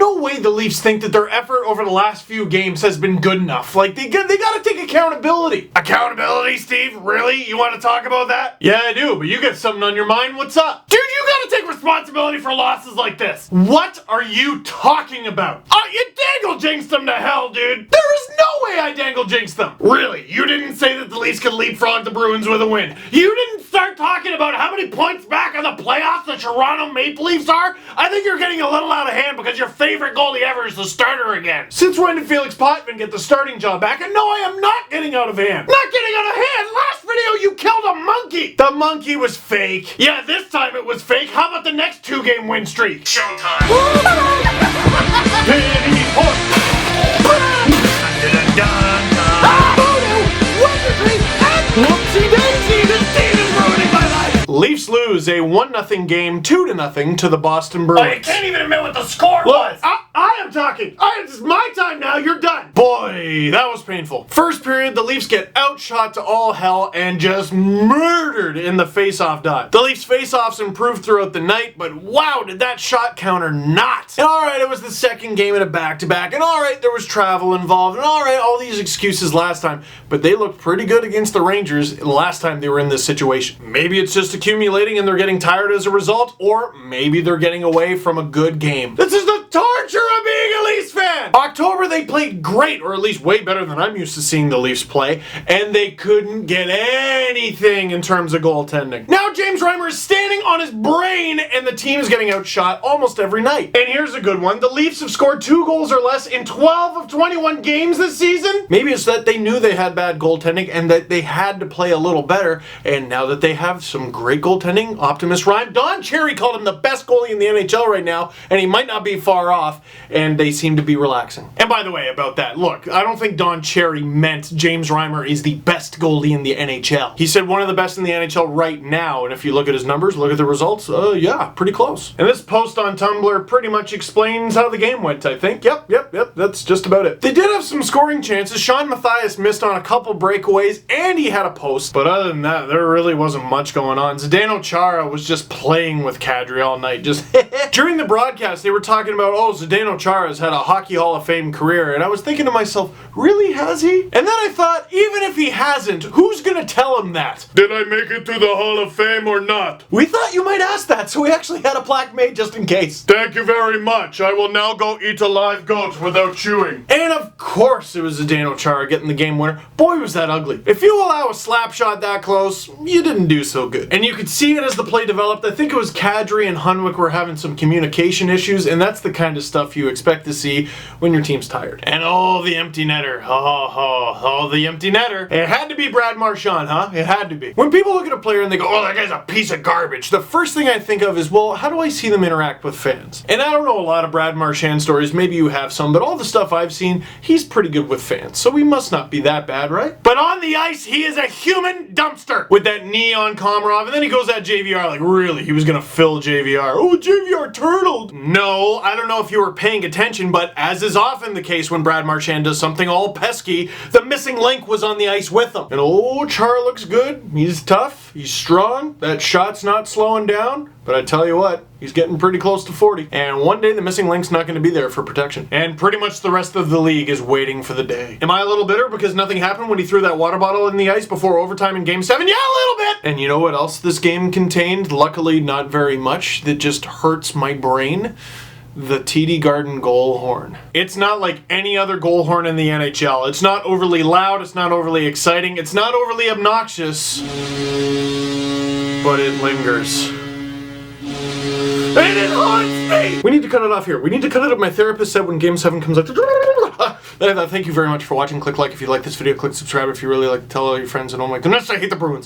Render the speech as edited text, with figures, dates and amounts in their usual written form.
no way the Leafs think that their effort over the last few games has been good enough. Like, they gotta take accountability. Accountability, Steve? Really? You want to talk about that? Yeah, I do, but you got something on your mind. What's up? Dude, you gotta take responsibility for losses like this. What are you talking about? Oh, you dangle jinxed them to hell, dude. There is no way I dangle jinxed them. Really? You didn't say that the Leafs could leapfrog the Bruins with a win. You didn't start talking about how many points back in the playoffs the Toronto Maple Leafs are. I think you're getting a little out of hand because your favorite goalie ever is the starter again. Since when did Felix Potvin get the starting job back? And no, I am not getting out of hand. Not getting out of hand? Last video you killed a monkey. The monkey was fake. Yeah, this time it was fake. How about the next 2-game win streak? Showtime. Pity point. Whoopsie daisy, this team is ruining my life! Leafs lose a 1-0 game, 2-0 to the Boston Bruins. I can't even admit what the score was! I am talking! It's my time now, you're done! Boy, that was painful. First period, the Leafs get outshot to all hell and just murdered in the face-off dot. The Leafs face-offs improved throughout the night, but wow, did that shot counter not! And alright, it was the second game in a back-to-back, and alright, there was travel involved, and alright, all these excuses last time, but they looked pretty good against the Rangers the last time they were in this situation. Maybe it's just accumulating and they're getting tired as a result, or maybe they're getting away from a good game. This is the torture of being a Leafs fan! October, they played great, or at least way better than I'm used to seeing the Leafs play, and they couldn't get anything in terms of goaltending. Now James Reimer is standing on his brain, and the team is getting outshot almost every night. And here's a good one. The Leafs have scored 2 goals or less in 12 of 21 games this season. Maybe it's that they knew they had bad goaltending and that they had to play a little better, and now that they have some great goaltending, Optimus Rhyme, Don Cherry called him the best goalie in the NHL right now, and he might not be far off, and they seem to be relaxing. And by the way, about that, look, I don't think Don Cherry meant James Reimer is the best goalie in the NHL. He said one of the best in the NHL right now, and if you look at his numbers, look at the results, yeah, pretty close. And this post on Tumblr pretty much explains how the game went, I think. Yep, that's just about it. They did have some scoring chances. Sean Mathias missed on a couple breakaways, and he had a post, but other than that, there really wasn't much going on. Zdeno Chara was just playing with Kadri all night, just During the broadcast, they were talking about, oh, Zdeno Chara's had a Hockey Hall of Fame career, and I was thinking to myself, really, has he? And then I thought, even if he hasn't, who's gonna tell him that? Did I make it to the Hall of Fame or not? We thought you might ask that, so we actually had a plaque made just in case. Thank you very much. I will now go eat a live goat without chewing. And of course it was Zdeno Chara getting the game winner. Boy, was that ugly. If you allow a slap shot that close, you didn't do so good. And you could see it as the play developed. I think it was Kadri and Hunwick were having some communication issues, and that's the kind of stuff you expect to see when your team's tired. And oh, the empty netter. Oh, the empty netter. It had to be Brad Marchand, huh? It had to be. When people look at a player and they go, oh, that guy's a piece of garbage, the first thing I think of is, well, how do I see them interact with fans? And I don't know a lot of Brad Marchand stories, maybe you have some, but all the stuff I've seen, he's pretty good with fans, so we must not be that bad, right? But on the ice, he is a human dumpster with that knee on Komarov, and then he goes at JVR like, really, he was gonna fill JVR. Oh, JVR turtled. No, I don't know if you were paying attention, but as is often the case when Brad Marchand does something all pesky, the missing link was on the ice with him. And oh, Char looks good. He's tough. He's strong. That shot's not slowing down. But I tell you what, he's getting pretty close to 40. And one day the missing link's not going to be there for protection. And pretty much the rest of the league is waiting for the day. Am I a little bitter because nothing happened when he threw that water bottle in the ice before overtime in Game 7? Yeah, a little bit! And you know what else this game contained? Luckily, not very much. That just hurts my brain. The TD Garden goal horn. It's not like any other goal horn in the NHL. It's not overly loud, it's not overly exciting, it's not overly obnoxious, but it lingers. And it haunts me! We need to cut it off here. We need to cut it up. My therapist said when Game 7 comes out. Thank you very much for watching. Click like if you like this video. Click subscribe if you really like to tell all your friends. And oh my goodness, I hate the Bruins.